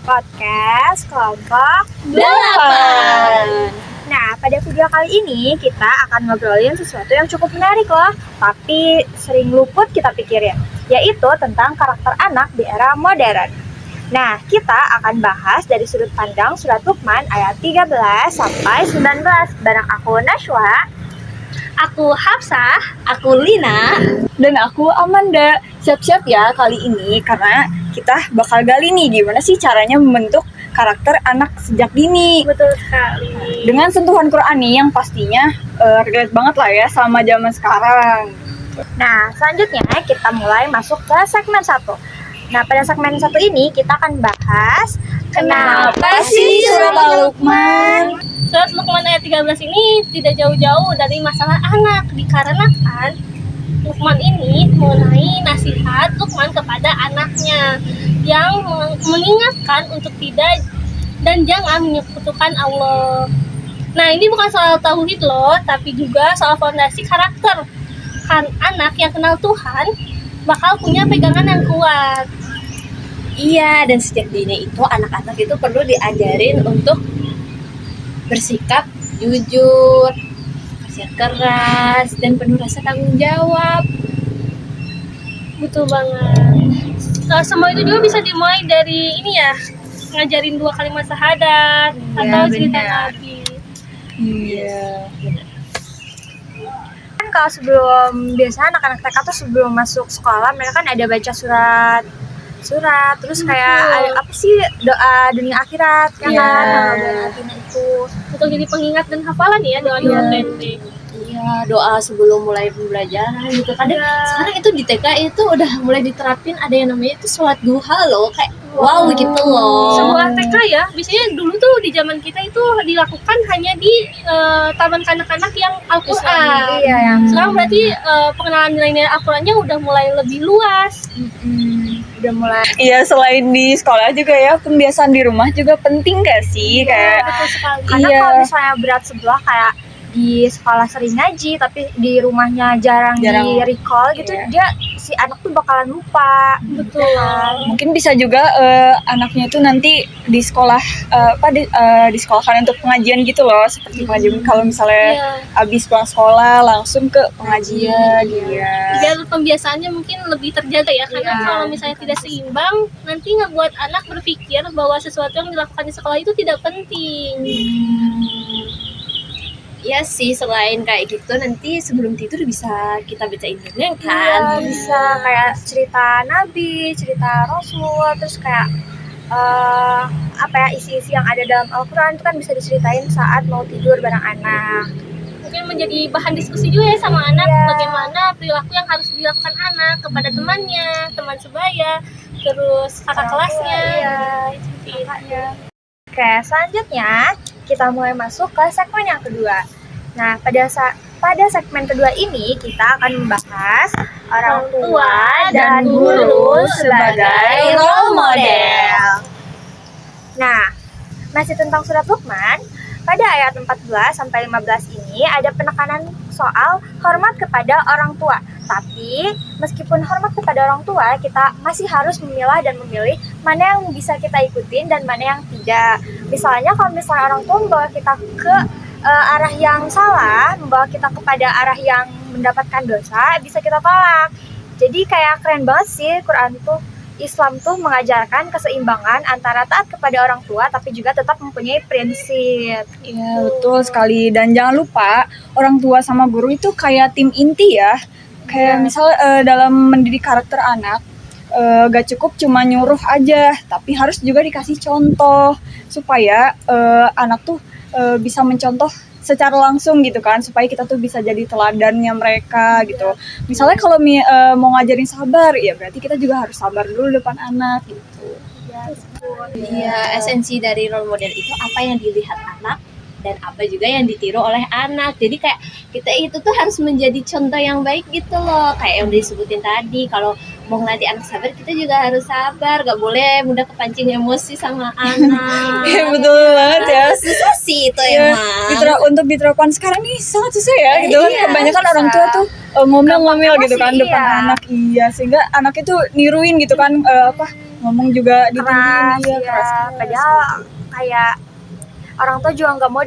podcast kelompok 8. Nah, pada video kali ini kita akan ngobrolin sesuatu yang cukup menarik loh, tapi sering luput kita pikirin, yaitu tentang karakter anak di era modern. Nah, kita akan bahas dari sudut pandang surat Luqman ayat 13 sampai 19. Bareng aku Nashwa, Aku Hafsah, aku Lina, dan aku Amanda. Siap-siap ya kali ini karena kita bakal gali nih gimana sih caranya membentuk karakter anak sejak dini. betul sekali. Dengan sentuhan Qur'ani yang pastinya relate banget lah ya sama zaman sekarang. Nah, selanjutnya kita mulai masuk ke segmen 1. Nah, pada segmen 1 ini kita akan bahas Kenapa sih surat Luqman? Surat Luqman ayat 13 ini tidak jauh-jauh dari masalah anak, dikarenakan Luqman ini mengenai nasihat Luqman kepada anaknya yang mengingatkan untuk tidak dan jangan menyekutukan Allah. Nah, ini bukan soal tauhid loh, tapi juga soal fondasi karakter. Kan anak yang kenal Tuhan bakal punya pegangan yang kuat. Iya, dan sejak dini itu anak-anak itu perlu diajarin untuk bersikap jujur, kerja keras, dan penuh rasa tanggung jawab. Betul banget. Semua itu juga bisa dimulai dari ini ya, ngajarin 2 kalimat syahadat atau cerita benar. Nabi. Iya. Kan kalau sebelum biasa anak-anak TK tuh sebelum masuk sekolah mereka kan ada baca surat terus kayak ada, apa sih, doa dunia akhirat kan, Iya. doa itu. Untuk jadi pengingat dan hafalan ya doa-doa pendek. Iya, doa sebelum mulai pembelajaran gitu. Kadang sekarang itu di TK itu udah mulai diterapin ada yang namanya itu sholat duha loh, kayak wow gitu loh. Sebuah TK ya, biasanya dulu tuh di zaman kita itu dilakukan hanya di taman kanak-kanak yang Al-Quran. Iya, yang Sekarang berarti pengenalan nilai-nilai Al-Qurannya udah mulai lebih luas. udah mulai. Iya, selain di sekolah juga ya, pembiasaan di rumah juga penting gak sih? Kayak Betul sekali. Karena Iya. kalau misalnya berat sebelah kayak di sekolah sering ngaji tapi di rumahnya jarang Jarang. di recall gitu, Iya. dia si anak tuh bakalan lupa. Betul. mungkin bisa juga anaknya itu nanti di sekolah disekolahkan untuk pengajian gitu loh, seperti pengajian kalau misalnya Iya. habis pulang sekolah langsung ke pengajian gitu ya. Biar pembiasaannya mungkin lebih terjaga ya, karena Iya. kalau misalnya tidak seimbang nanti ngebuat anak berpikir bahwa sesuatu yang dilakukan di sekolah itu tidak penting. Iya sih, selain kayak gitu nanti sebelum tidur bisa kita bacain dongeng Iya, kan. bisa kayak cerita Nabi, cerita Rasul, terus kayak isi-isi yang ada dalam Al-Quran itu kan bisa diceritain saat mau tidur bareng anak. Mungkin menjadi bahan diskusi juga ya sama anak, Iya. bagaimana perilaku yang harus dilakukan anak kepada temannya, teman sebaya, terus kakak kelasnya. Iya, Seperti itu. Oke, selanjutnya kita mulai masuk ke segmen yang kedua. Nah, pada segmen kedua ini kita akan membahas orang tua dan guru sebagai role model. Nah, masih tentang surat Luqman, pada ayat 14 sampai 15 ini ada penekanan soal hormat kepada orang tua. Tapi meskipun hormat kepada orang tua, kita masih harus memilah dan memilih mana yang bisa kita ikutin dan mana yang tidak. Misalnya kalau misalnya orang tua membawa kita ke arah yang salah, membawa kita kepada arah yang mendapatkan dosa, bisa kita tolak. Jadi kayak keren banget sih Islam tuh mengajarkan keseimbangan antara taat kepada orang tua tapi juga tetap mempunyai prinsip. Iya, betul sekali. Dan jangan lupa orang tua sama guru itu kayak tim inti ya. Kayak misal dalam mendidik karakter anak, gak cukup cuma nyuruh aja, tapi harus juga dikasih contoh supaya anak tuh bisa mencontoh secara langsung gitu kan, supaya kita tuh bisa jadi teladannya mereka gitu. Misalnya kalau mau ngajarin sabar, ya berarti kita juga harus sabar dulu depan anak gitu. Iya, esensi dari role model itu apa yang dilihat anak, dan apa juga yang ditiru oleh anak. Jadi kayak kita itu tuh harus menjadi contoh yang baik gitu loh, kayak yang disebutin tadi. Kalau mau ngelatih anak sabar, kita juga harus sabar, gak boleh mudah kepancing emosi sama anak. Iya betul banget ya. Susah sih itu Ya, emang. untuk diterapkan sekarang nih sangat susah ya gitu kan. Iya, Kebanyakan susah. orang tua tuh ngomel-ngomel gitu kan emosi, depan iya. anak. Iya, sehingga anak itu niruin gitu kan, ngomong juga Keras, ditinggiin, iya, ya. keras. Padahal kayak orang tua juga nggak mau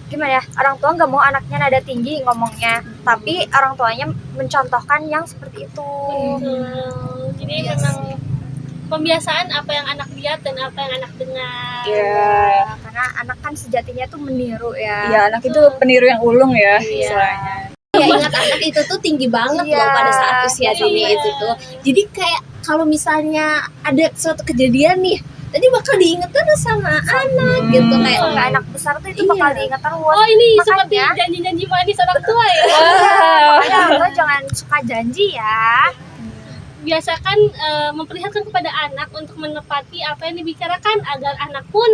gimana ya, orang tua nggak mau anaknya nada tinggi ngomongnya, tapi orang tuanya mencontohkan yang seperti itu. Jadi Iya memang pembiasaan apa yang anak lihat dan apa yang anak dengar. Iya. Karena anak kan sejatinya tuh meniru ya. Iya, anak itu peniru yang ulung ya Iya. istilahnya. Ya ingat anak itu tuh tinggi banget Iya. loh pada saat usia dini Iya. itu tuh. Jadi kayak kalau misalnya ada suatu kejadian nih, tadi bakal diinget terus sama anak gitu kayak Sampai anak besar tuh itu Iya. bakal diingat terus. Oh ini Makanya- seperti janji-janji manis orang tua ya. Makanya orang tua jangan suka janji ya. Biasakan memperlihatkan kepada anak untuk menepati apa yang dibicarakan agar anak pun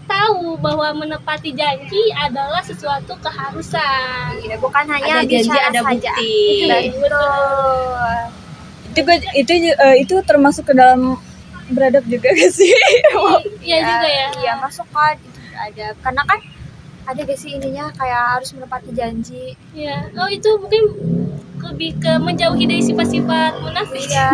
tahu bahwa menepati janji adalah sesuatu keharusan. Iya, bukan hanya ada janji bicara ada saja. bukti. Betul. Itu termasuk ke dalam beradab juga gak sih? Iya juga ya. Iya, masuk kan itu ada. Karena kan ada gak sih ininya kayak harus menepati janji. Iya. Oh itu mungkin lebih ke menjauhi dari sifat-sifat munafik. Iya.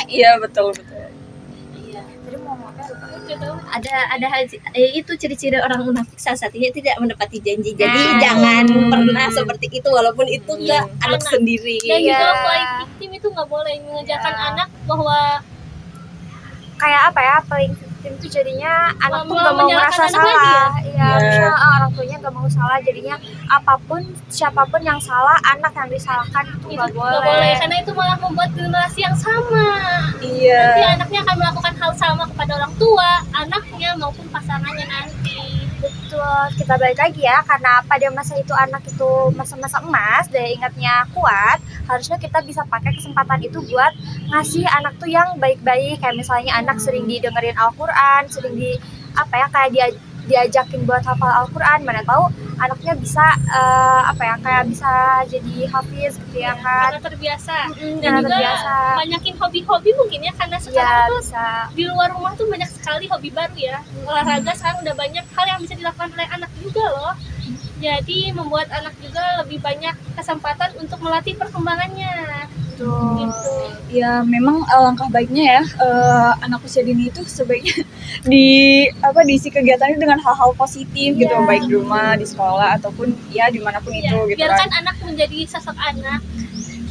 Iya betul. Tadi mau ngomong apa? Lupa. Gitu. Ada itu ciri-ciri orang munafik, salah satunya tidak menepati janji. Jadi Nah. jangan pernah seperti itu walaupun itu enggak anak Anak. sendiri. Dan Iya. juga playing victim itu nggak boleh mengajarkan Iya. anak bahwa Kayak apa ya, playing victim tuh jadinya anak tuh Malah gak mau menyalahkan merasa anak lagi salah. Iya, Iya. misalnya orang tuanya gak mau salah, jadinya apapun siapapun yang salah, anak yang disalahkan itu itu gak nggak boleh. boleh karena itu malah membuat generasi yang sama. Iya. Nanti anaknya akan melakukan hal sama kepada orang tua, anaknya maupun pasangannya nanti. Betul, kita balik lagi ya, karena pada masa itu anak itu masa-masa emas, daya ingatnya kuat, harusnya kita bisa pakai kesempatan itu buat ngasih anak tuh yang baik-baik, kayak misalnya anak sering didengerin Al-Quran, sering kayak diajakin buat hafal Al-Quran, mana tahu anaknya bisa kayak bisa jadi hafiz gitu ya kan. Karena terbiasa. Dan Karena juga terbiasa. banyakin hobi-hobi mungkin ya, karena Iya, sekarang tuh bisa. di luar rumah tuh banyak sekali hobi baru ya. Olahraga sekarang udah banyak hal yang bisa dilakukan oleh anak juga loh. Jadi membuat anak juga lebih banyak kesempatan untuk melatih perkembangannya. Tuh. Gitu. Ya memang langkah baiknya ya, anak usia dini itu sebaiknya diisi kegiatannya dengan hal-hal positif gitu, Iya. baik di rumah, di sekolah ataupun ya dimanapun Ya, itu gitu biarkan kan. anak menjadi sosok anak.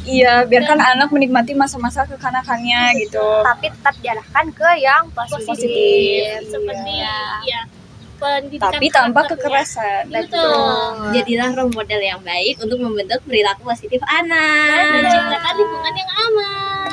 Iya, biarkan anak menikmati masa-masa kekanakannya gitu. Tapi tetap diarahkan ke yang positif. Positif. Seperti Iya. ya pendidikan Tapi tanpa karakter ya. kekerasan. Betul. Jadilah role model yang baik untuk membentuk perilaku positif anak. Dan ciptakan lingkungan yang aman.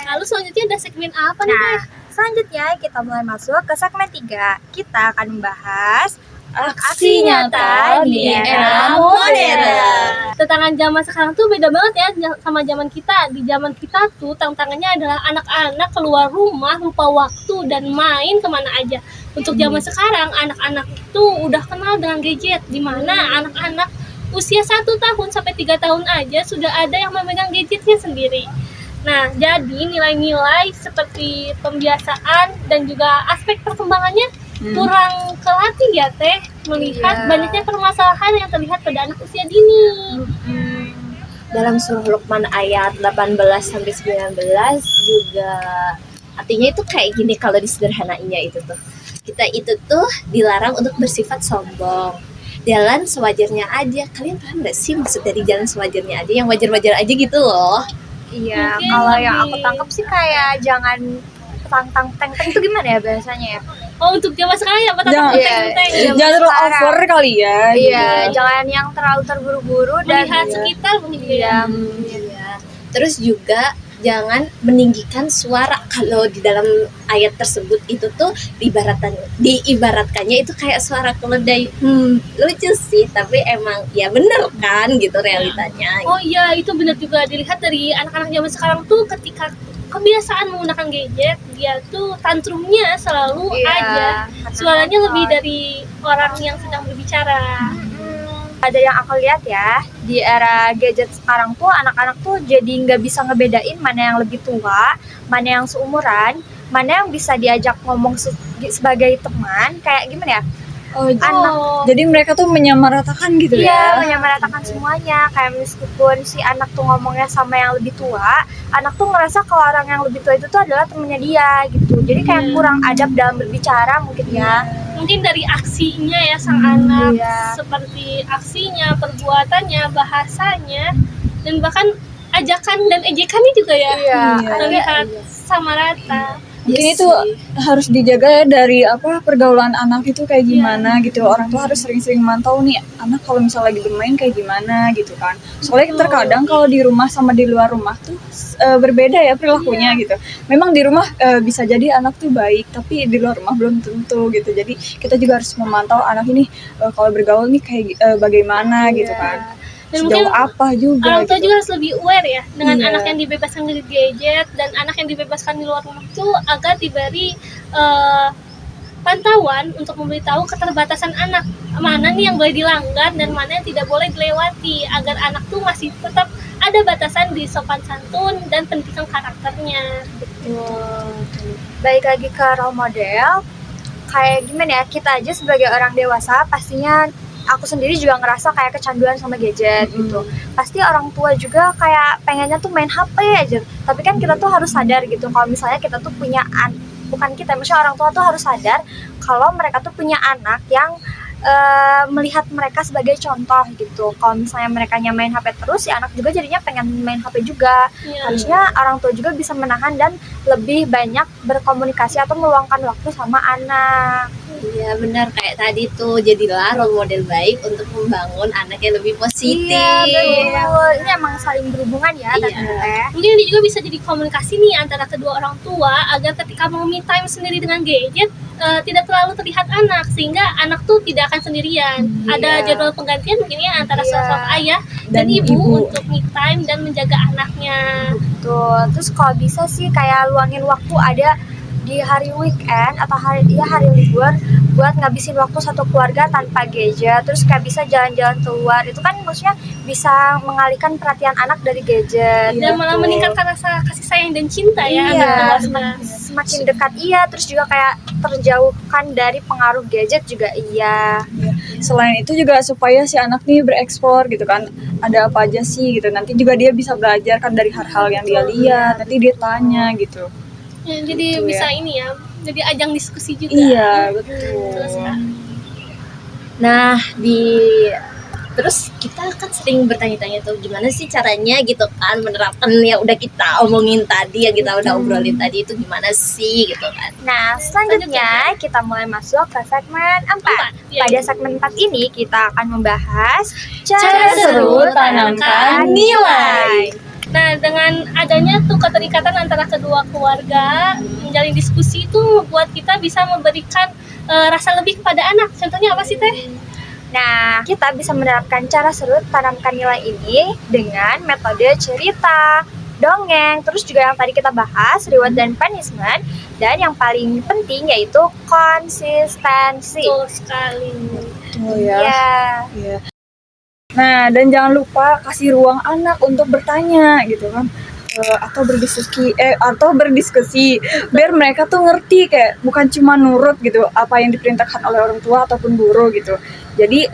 Lalu selanjutnya ada segmen apa nih? Nah, selanjutnya kita mulai masuk ke segmen 3. Kita akan membahas aksi nyata di era modern. Tantangan zaman sekarang tuh beda banget ya sama zaman kita. Di zaman kita tuh tantangannya adalah anak-anak keluar rumah lupa waktu dan main kemana aja. Untuk zaman sekarang anak-anak itu udah kenal dengan gadget, di mana anak-anak usia 1 tahun sampai 3 tahun aja sudah ada yang memegang gadgetnya sendiri. Nah, jadi nilai-nilai seperti pembiasaan dan juga aspek perkembangannya kurang kelatih ya Teh, melihat Iya. banyaknya permasalahan yang terlihat pada anak usia dini. Dalam surah Luqman ayat 18 sampai 19 juga artinya itu kayak gini kalau disederhanainnya itu tuh. Kita itu tuh dilarang untuk bersifat sombong. Jalan sewajarnya aja. Kalian paham gak sih maksud dari jalan sewajarnya aja? Yang wajar-wajar aja gitu loh. Iya, Mungkin kalau yang lebih- aku tangkap sih kayak jangan tang teng itu gimana ya bahasanya ya? Oh, untuk zaman sekarang ya apa Jangan- tenteng-tenteng. Iya. Jangan terlalu sekarang. over kali ya. Iya, gitu. jangan yang terlalu terburu-buru dan Melihat sekitar begitu ya. Iya. Terus juga jangan meninggikan suara. Kalau di dalam ayat tersebut itu tuh diibaratkannya itu kayak suara keledai. Lucu sih, tapi emang ya bener kan gitu realitanya. Oh iya, itu benar juga dilihat dari anak-anak zaman sekarang tuh ketika kebiasaan menggunakan gadget, dia tuh tantrumnya selalu Iya, ada, karena suaranya nonton. lebih dari orang yang sedang berbicara. Ada yang aku lihat ya, di era gadget sekarang tuh anak-anak tuh jadi nggak bisa ngebedain mana yang lebih tua, mana yang seumuran, mana yang bisa diajak ngomong sebagai teman, kayak gimana ya? Oh, Oh, jadi mereka tuh menyamaratakan gitu Iya, ya. menyamaratakan semuanya. Kayak meskipun si anak tuh ngomongnya sama yang lebih tua, anak tuh ngerasa kalau orang yang lebih tua itu tuh adalah temennya dia gitu. Jadi kayak kurang adab dalam berbicara mungkin ya. mungkin dari aksinya ya sang anak, iya. seperti aksinya, perbuatannya, bahasanya, dan bahkan ajakan dan ejekannya juga ya Iya, terlihat sama rata. Mungkin itu harus dijaga ya dari pergaulan anak itu kayak gimana gitu. Orang tuh harus sering-sering mantau nih anak kalau misalnya lagi bermain kayak gimana gitu kan. Soalnya terkadang kalau di rumah sama di luar rumah tuh berbeda ya perilakunya gitu. Memang di rumah bisa jadi anak tuh baik, tapi di luar rumah belum tentu gitu. Jadi kita juga harus memantau anak ini kalau bergaul nih kayak bagaimana gitu kan. Dan Sejauh mungkin apa juga orang tua gitu. juga harus lebih aware ya dengan Iya. anak yang dibebaskan dari gadget dan anak yang dibebaskan di luar rumah itu agar diberi pantauan untuk memberitahu keterbatasan anak, mana nih yang boleh dilanggar dan mana yang tidak boleh dilewati, agar anak tuh masih tetap ada batasan di sopan santun dan pendidikan karakternya. Baik lagi ke role model, kayak gimana ya, kita aja sebagai orang dewasa pastinya aku sendiri juga ngerasa kayak kecanduan sama gadget gitu. Pasti orang tua juga kayak pengennya tuh main HP aja. Tapi kan kita tuh harus sadar gitu kalau misalnya kita tuh punya bukan kita, maksudnya orang tua tuh harus sadar kalau mereka tuh punya anak yang melihat mereka sebagai contoh gitu. Kalau misalnya mereka main HP terus, ya anak juga jadinya pengen main HP juga. Iya. Harusnya orang tua juga bisa menahan dan lebih banyak berkomunikasi atau meluangkan waktu sama anak. Iya benar, kayak tadi tuh jadilah role model baik untuk membangun anak yang lebih positif. Iya, betul. Ini emang saling berhubungan ya, Iya. ternyata. Mungkin ini juga bisa jadi komunikasi nih antara kedua orang tua agar ketika mau me time sendiri dengan gadget tidak terlalu terlihat anak, sehingga anak tuh tidak akan sendirian. Ada jadwal penggantian mungkin ya antara Iya. sosok ayah Dan dan ibu ibu. untuk me time dan menjaga anaknya. Betul. Terus kalau bisa sih kayak luangin waktu ada di hari weekend atau hari libur buat ngabisin waktu satu keluarga tanpa gadget. Terus kayak bisa jalan-jalan keluar. Itu kan maksudnya bisa mengalihkan perhatian anak dari gadget. Dan malah meningkatkan rasa kasih sayang dan cinta ya Iya, antar keluarga. semakin dekat iya, terus juga kayak terjauhkan dari pengaruh gadget juga iya. Selain itu juga supaya si anak nih bereksplor gitu kan, ada apa aja sih gitu. Nanti juga dia bisa belajar kan dari hal-hal yang dia lihat, nanti dia tanya gitu. Ya, jadi Betul, bisa ya. ini ya, jadi ajang diskusi juga. Iya, betul. Betul sekali. Nah, terus kita kan sering bertanya-tanya tuh gimana sih caranya gitu kan menerapkan ya udah kita omongin tadi ya, kita udah obrolin tadi itu gimana sih gitu kan. Nah, selanjutnya kita mulai masuk ke segmen 4. Ya, Pada segmen 4 ini kita akan membahas Cara seru tanamkan nilai. Nah, dengan adanya tuh keterikatan antara kedua keluarga, menjalin diskusi itu membuat kita bisa memberikan rasa lebih kepada anak. Contohnya apa sih, Teh? Nah, kita bisa menerapkan cara seru tanamkan nilai ini dengan metode cerita, dongeng, terus juga yang tadi kita bahas, reward dan punishment, dan yang paling penting yaitu konsistensi. Betul sekali. Oh ya. Ya, Iya. Nah, dan jangan lupa kasih ruang anak untuk bertanya gitu kan. Atau berdiskusi biar mereka tuh ngerti kayak bukan cuma nurut gitu apa yang diperintahkan oleh orang tua ataupun guru gitu. Jadi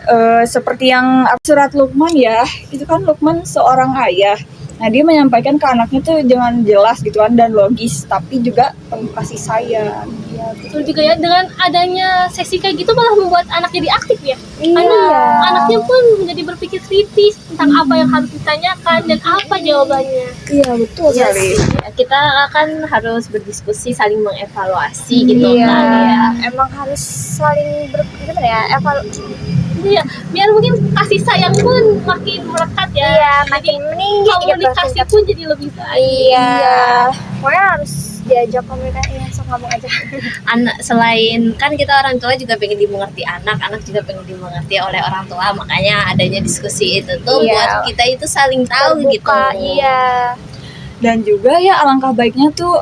seperti yang surat Luqman ya, itu kan Luqman seorang ayah. Nah, dia menyampaikan ke anaknya tuh jangan jelas gitu kan dan logis, tapi juga penuh kasih sayang. Ya, Betul juga ya, dengan adanya sesi kayak gitu malah membuat anak jadi aktif ya. Iya. Karena anaknya pun menjadi berpikir kritis tentang apa yang harus ditanyakan dan apa jawabannya. Iya, betul Iya sekali. sih, kita kan harus berdiskusi, saling mengevaluasi gitu iya. kan ya. Emang harus saling gimana ya? Iya, biar mungkin kasih sayang pun makin melekat ya. Iya, Jadi makin meninggi gitu. komunikasi pun jadi lebih baik. Iya. Pokoknya harus diajak komunikasi, langsung ngomong aja. Anak selain kan kita orang tua juga pengen dimengerti anak juga pengen dimengerti oleh orang tua, makanya adanya diskusi itu tuh Iya. buat kita itu saling tahu gitu. Terbuka, iya. Dan juga ya alangkah baiknya tuh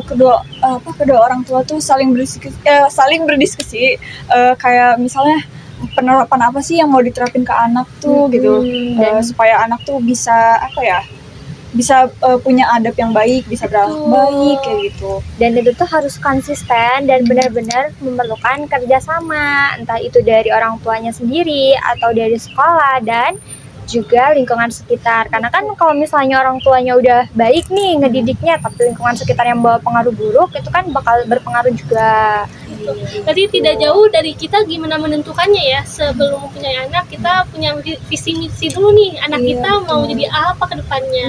kedua orang tua tuh saling berdiskusi kayak misalnya penerapan apa sih yang mau diterapin ke anak tuh gitu. Supaya anak tuh bisa punya adab yang baik, bisa berakhlak baik kayak gitu. Dan itu tuh harus konsisten dan benar-benar memerlukan kerjasama, entah itu dari orang tuanya sendiri atau dari sekolah dan juga lingkungan sekitar. Karena kan kalau misalnya orang tuanya udah baik nih ngedidiknya, tapi lingkungan sekitar yang bawa pengaruh buruk, itu kan bakal berpengaruh juga. Jadi tidak jauh dari kita gimana menentukannya ya. Sebelum punya anak, kita punya visi misi dulu nih. Anak kita mau jadi apa ke depannya.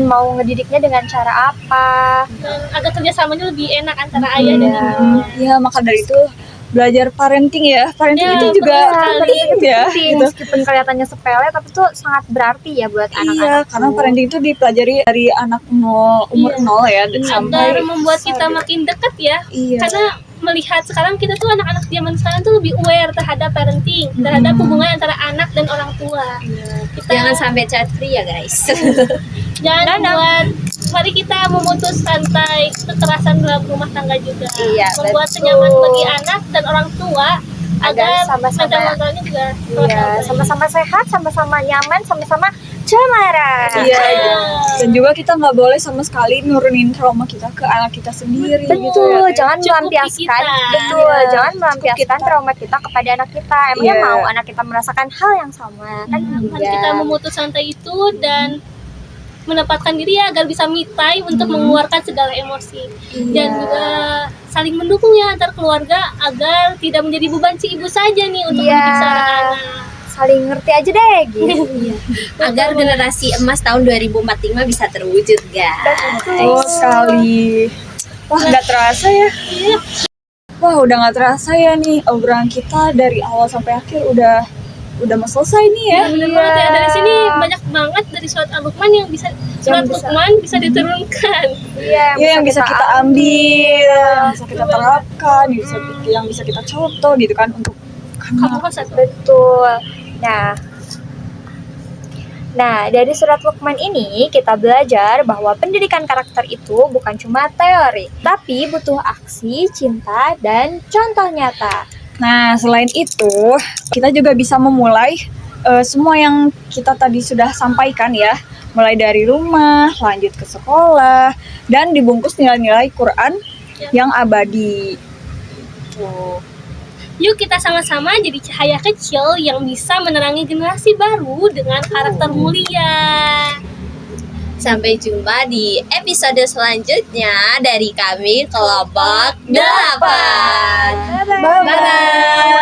Mau ngedidiknya dengan cara apa. Dan agar kerjasamanya lebih enak antara ayah dan ibunya. Iya, maka dari itu belajar parenting ya. Parenting Ya, itu juga penting ya. Penting, Gitu. meskipun kelihatannya sepele, tapi itu sangat berarti ya buat Iya, anak-anak. karena parenting itu dipelajari dari anak umur 0 ya sampai Agar membuat kita makin dekat ya. Iya. Karena melihat sekarang kita tuh anak-anak zaman sekarang tuh lebih aware terhadap parenting, terhadap hubungan antara anak dan orang tua. Kita Jangan sampai chat free ya guys. jangan buat, mari kita memutus rantai kekerasan dalam rumah tangga juga. Iya, Membuat betul. nyaman bagi anak dan orang tua agar sama-sama- mental-mentalnya juga Iya, sama-sama sehat, sama-sama nyaman, sama-sama cemara. Iya, dan juga kita nggak boleh sama sekali nurunin trauma kita ke anak kita sendiri gitu ya. Betul, jangan Cukup melampiaskan. kita. Betul, Iya, jangan cukup melampiaskan kita. trauma kita kepada anak kita. Emangnya Iya. mau anak kita merasakan hal yang sama kan? Mari kita memutus rantai itu dan menempatkan diri ya agar bisa me time untuk mengeluarkan segala emosi dan juga saling mendukung ya antar keluarga agar tidak menjadi beban si ibu saja nih untuk Iya. mendidik anak-anak. Saling ngerti aja deh gitu. Agar generasi emas tahun 2045 bisa terwujud guys. Oh sekali. Wah nggak terasa ya. Wah udah nggak terasa ya nih obrolan kita dari awal sampai akhir udah mau selesai nih ya. Bener banget ya, dari sini banyak banget dari surat Al-Luqman yang bisa Luqman bisa diturunkan. Iya, Iya yang bisa kita ambil, yang bisa kita terapkan, yang bisa kita contoh gitu kan untuk Kamu harus satu. Betul. Nah, dari surat Luqman ini kita belajar bahwa pendidikan karakter itu bukan cuma teori, tapi butuh aksi, cinta, dan contoh nyata. Nah, selain itu, kita juga bisa memulai semua yang kita tadi sudah sampaikan ya. Mulai dari rumah, lanjut ke sekolah, dan dibungkus nilai-nilai Quran yang abadi. Tuh. Yuk kita sama-sama jadi cahaya kecil yang bisa menerangi generasi baru dengan karakter mulia. Sampai jumpa di episode selanjutnya dari kami Kelompok 8. Bye-bye.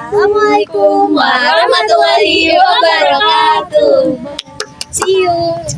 Assalamualaikum warahmatullahi wabarakatuh. See you.